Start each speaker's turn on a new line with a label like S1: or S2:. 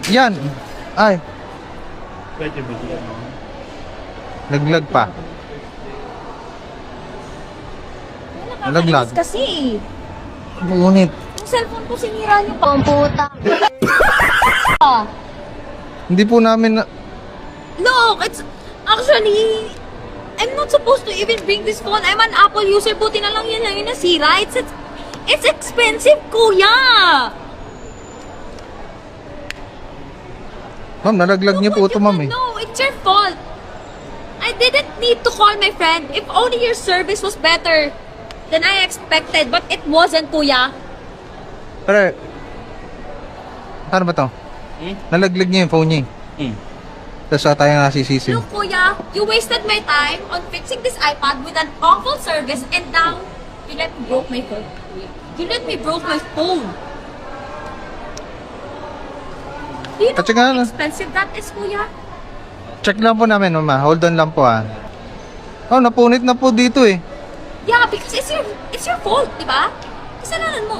S1: Yan. Ay,
S2: Pwede ba yan?
S1: naglag pa. Nalaglag.
S3: Kasi,
S1: Ngunit,
S3: yung cellphone ko sinira niyo pa. Puta.
S1: hindi po namin na...
S3: Look, it's actually, I'm not supposed to even bring this phone. I'm an Apple user. Buti na lang yan lang yung nasira. It's expensive, kuya.
S1: Ma'am, nalaglag niyo po ito, ma'am eh.
S3: No, it's your fault. I didn't need to call my friend. If only your service was better than I expected. But it wasn't, kuya.
S1: Pero, ano ba to? Nalaglag niya yung phone niya eh. Tapos tayo nasisisi.
S3: Look, kuya, you wasted my time on fixing this iPad with an awful service and now you let me broke my phone. You let me broke my phone. Do you know
S1: Kasi nga
S3: how
S1: na.
S3: expensive that is, kuya?
S1: Check lang po namin, mama. Hold on lang po ah. Oh, napunit na po dito eh.
S3: Yeah, because it's your fault, di ba? Kasalanan mo.